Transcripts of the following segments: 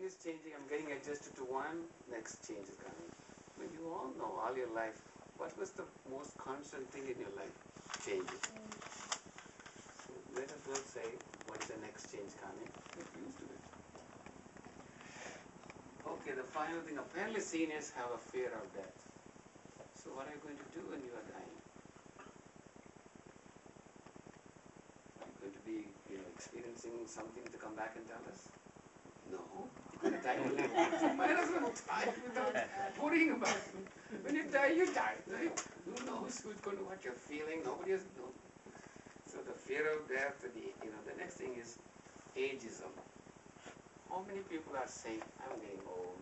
is changing, I'm getting adjusted to one, next change is coming. I mean, you all know all your life, what was the most constant thing in your life? Changes. So let us not say, what is the next change coming? Get used to it. Okay, the final thing, apparently seniors have a fear of death. So what are you going to do when you are dying? Are you going to be experiencing something to come back and tell us? No. You're going to die only once. Might as well die without worrying about it. When you die, you die. Right? Who knows who's going to what you're feeling? Nobody has known. So the fear of death, the next thing is ageism. How many people are saying, I'm getting old?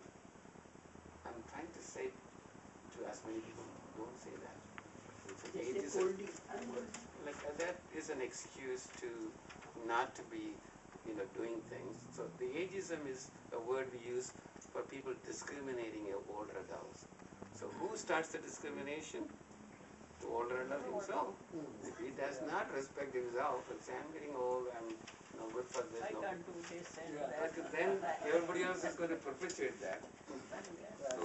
I'm trying to say to as many people, don't say that. Ageism, like that is an excuse to not to be, doing things. So the ageism is a word we use for people discriminating older adults. So who starts the discrimination? The older adult himself. If he does not respect himself and say, I'm getting old, I'm no good for this. I can't do this and that. that. Then everybody else is going to perpetuate that. So,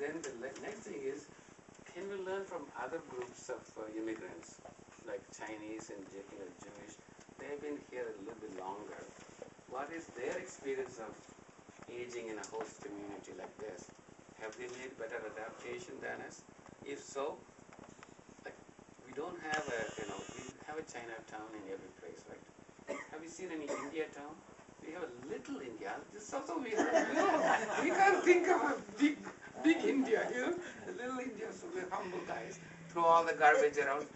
then the next thing is, can we learn from other groups of immigrants, like Chinese and Jewish? They've been here a little bit longer. What is their experience of aging in a host community like this? Have they made better adaptation than us? If so, like we don't have we have a Chinatown in every place, right? Have you seen any India town? We have a little India. This also we have. We can't think of a big India, a little India. So we're humble guys. Throw all the garbage around.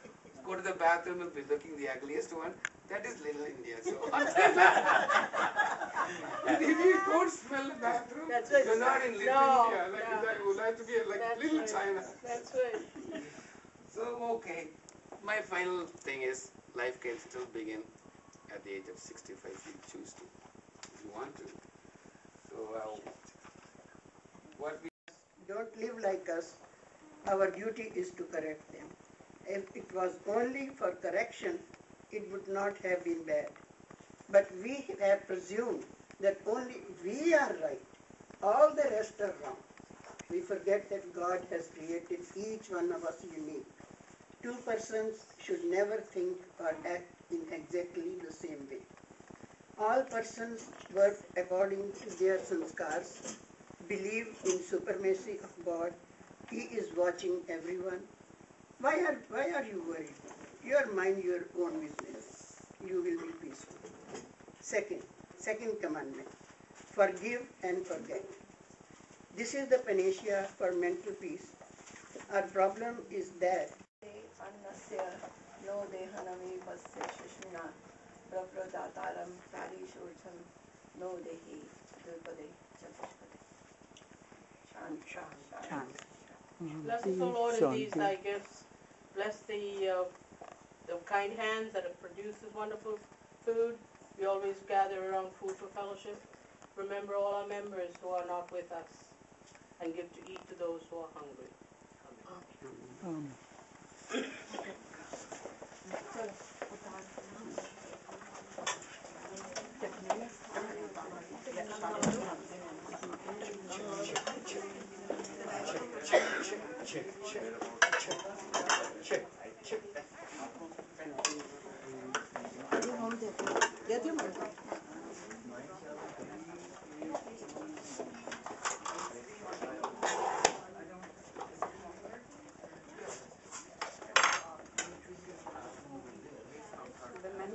Go to the bathroom and be looking the ugliest one. That is little India. So if you don't smell the bathroom, you're not in little India. You would like to be like little China. That's right. So okay, my final thing is life can still begin at the age of 65 if you choose to, if you want to. So what we don't live like us. Our duty is to correct them. If it was only for correction, it would not have been bad. But we have presumed that only we are right. All the rest are wrong. We forget that God has created each one of us unique. Two persons should never think or act in exactly the same way. All persons work according to their sanskars, believe in supremacy of God. He is watching everyone. Why are you worried? You mind your own business. You will be peaceful. Second commandment, forgive and forget. This is the panacea for mental peace. Our problem is that Bless us, O Lord, in these thy gifts. Bless the kind hands that have produced this wonderful food. We always gather around food for fellowship. Remember all our members who are not with us, and give to eat to those who are hungry. Amen.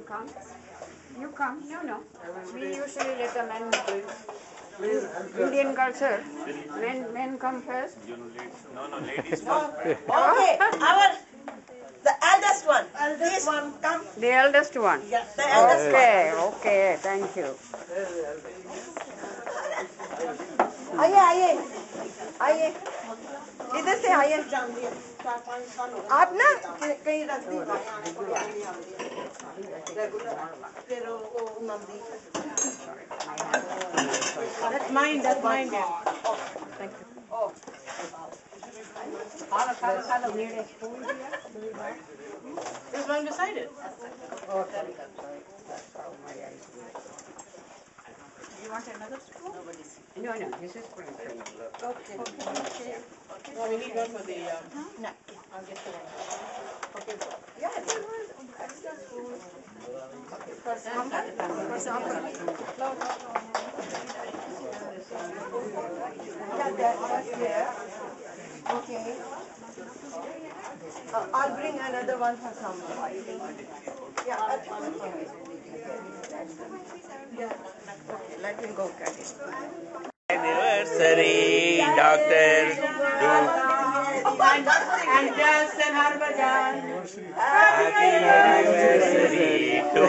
Come. You come. No. We usually let the men do. Indian culture. Men come first. No, ladies first. Okay, the eldest one. This one come. The eldest one. Yeah, the eldest one. Okay, thank you. आइए इधर से आइए आप ना कहीं रख दी That's mine, yeah. Thank you. Need a spoon here? There's one beside it. Oh, sorry. That's how my eyes work. You want another spoon? No, this is for the Okay. No, we need one for the, No. I'll get the one. Yeah, there was extra spoon. For sambar? For sambar. Yeah, that was there. Okay. I'll bring another one for sambar. Yeah, okay, let me go get it. Anniversary, Dr. And just an Harbhajan. Happy anniversary to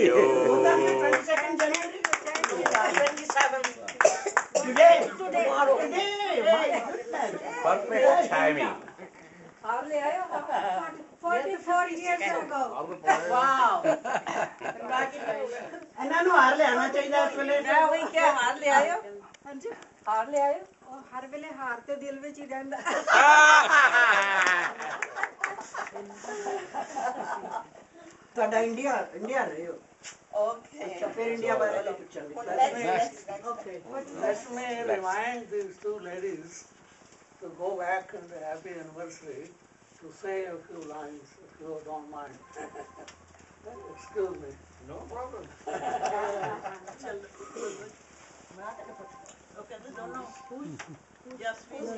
you. 22nd January. 27th. Today. Tomorrow. Today. Perfect timing. 44 years ago. Wow. ਇਹਨਾਂ ਨੂੰ ਹਾਰ ਲਿਆਣਾ ਚਾਹੀਦਾ ਇਸ ਵੇਲੇ ਮੈਂ ਉਹੀ ਕਿਹਾ ਹਾਰ ਲਿਆਇਓ ਹਾਂਜੀ ਹਾਰ ਲਿਆਇਓ ਉਹ ਹਰ ਵੇਲੇ ਹਾਰ ਤੇ ਦਿਲ ਵਿੱਚ ਹੀ ਰਹਿੰਦਾ ਤੁਹਾਡਾ ਇੰਡੀਆ ਰਹੇ ਹੋ okay ਫਿਰ ਇੰਡੀਆ ਬਾਰੇ ਪੁੱਛਾਂਗੇ okay Let me remind these two ladies to go back in the happy anniversary to say a few lines, if you don't mind. Excuse me. No problem. okay we don't know who just who's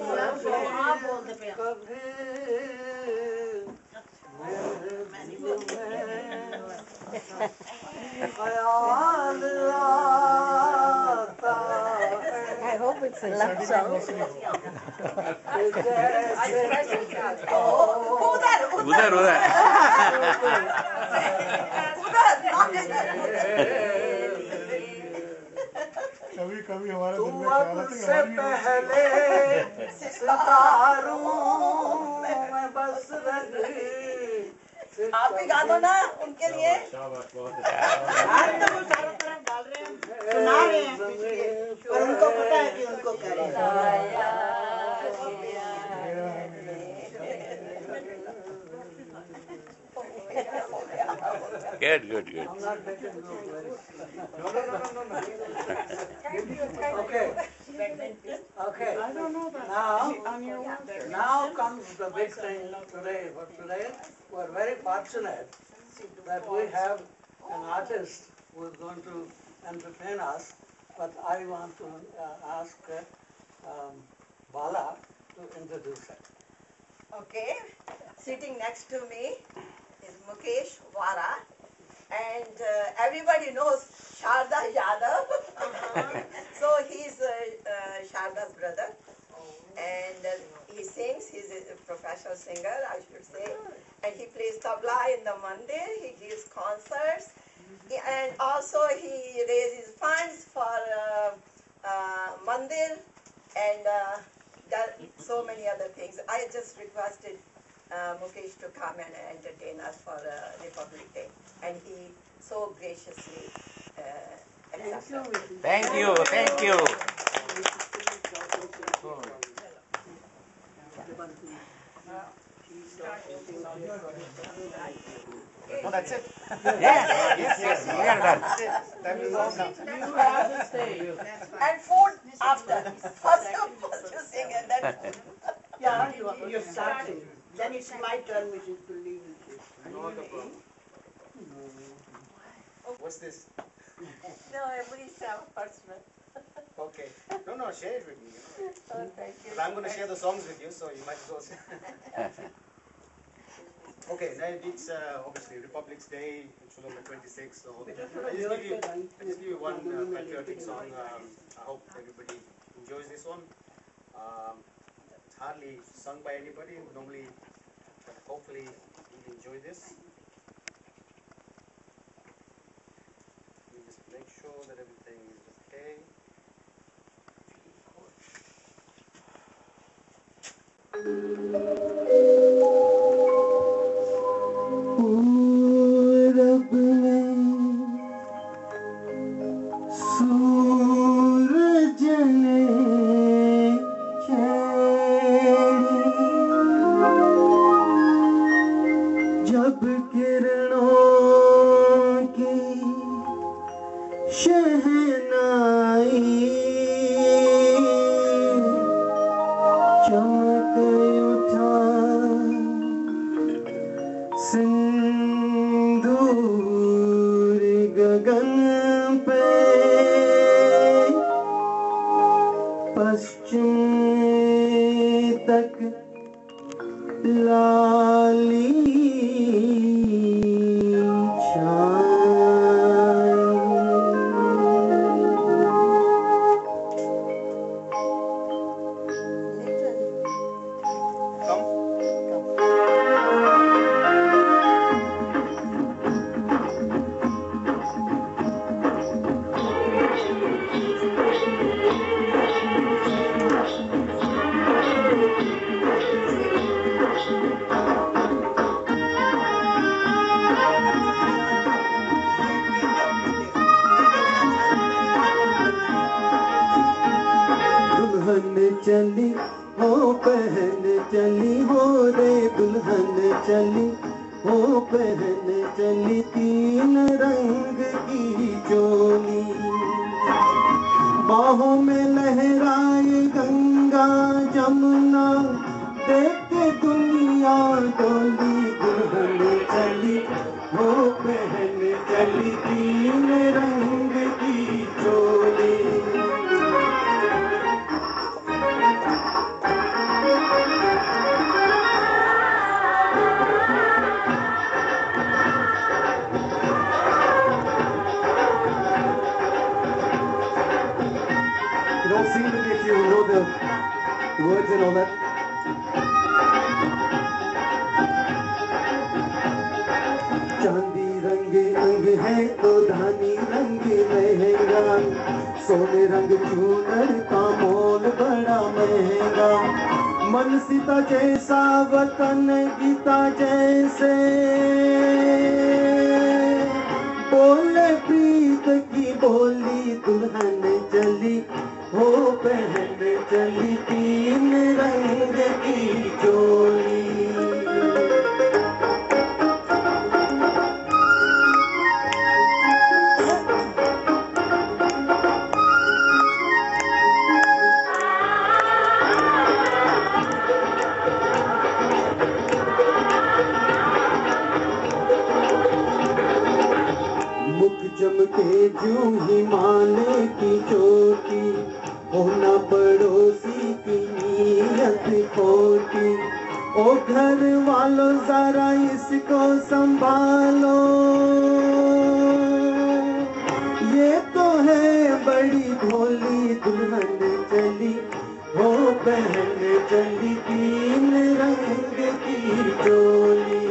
I hope it's a love song. उधर उधर कभी कभी हमारे दिल में ख्याल आते हैं पहले सितारों में बस रही आप भी गा दो ना उनके लिए सुना रहे हैं पर उनको पता है कि उनको करें good good good Okay. Okay. I don't know that. Now comes the big thing today. For today, we're very fortunate that we have an artist who is going to entertain us. But I want to ask Bala to introduce it. okay sitting next to me is Mukesh Wara and everybody knows Sharda Yadav so he's Sharda's brother and he sings, he's a professional singer I should say and he plays tabla in the mandir, he gives concerts and also he raises funds for mandir and so many other things. I just requested Mukesh to come and entertain us for Republic Day and he so graciously accepted. thank you No, that's it. yes we are done That is all now. You have the stage. And food after. First you sing and then food. Yeah, you start singing. Then it's my turn, which is to leave it. Not a problem. What's this? No, every personal. Okay. No, share it with me. Oh, thank you. But I'm going to share the songs with you, so you might as well. Okay, now it's obviously Republic's Day, it's November 26th, so I just give you one patriotic song. I hope everybody enjoys this one. It's hardly sung by anybody normally, but hopefully you'll enjoy this. Let me just make sure that everything is okay. सूरज ने छेड़ी अब किरणों की शहनाई चमक उठा सिंदूर गगन पे पश्चिम तक लाली चली हो पहन चली हो रे दुल्हन चली हो पहन चली तीन रंग की चोली बाहों में लहराए गंगा जमुना देख के दुनिया डोली दुल्हन चली हो पहन चली तीन रंग की चोली Don't sing with me if you know the words and all that. चांदी रंग अंग है तो धानी रंग लहंगा सोने रंग चूनर का मोल बड़ा महंगा मन सीता जैसा वतन गीता जैसे बोले प्रीत की बोली दुल्हन चली हो पहन चली तीन रंग की चोली मुख चमके जूं हिमालय की चोटी होना पड़ोसी की नीयत खोटी ओ घर वालों जरा इसको संभालो ये तो है बड़ी भोली दुल्हन चली हो बहन चली तीन रंग की चोली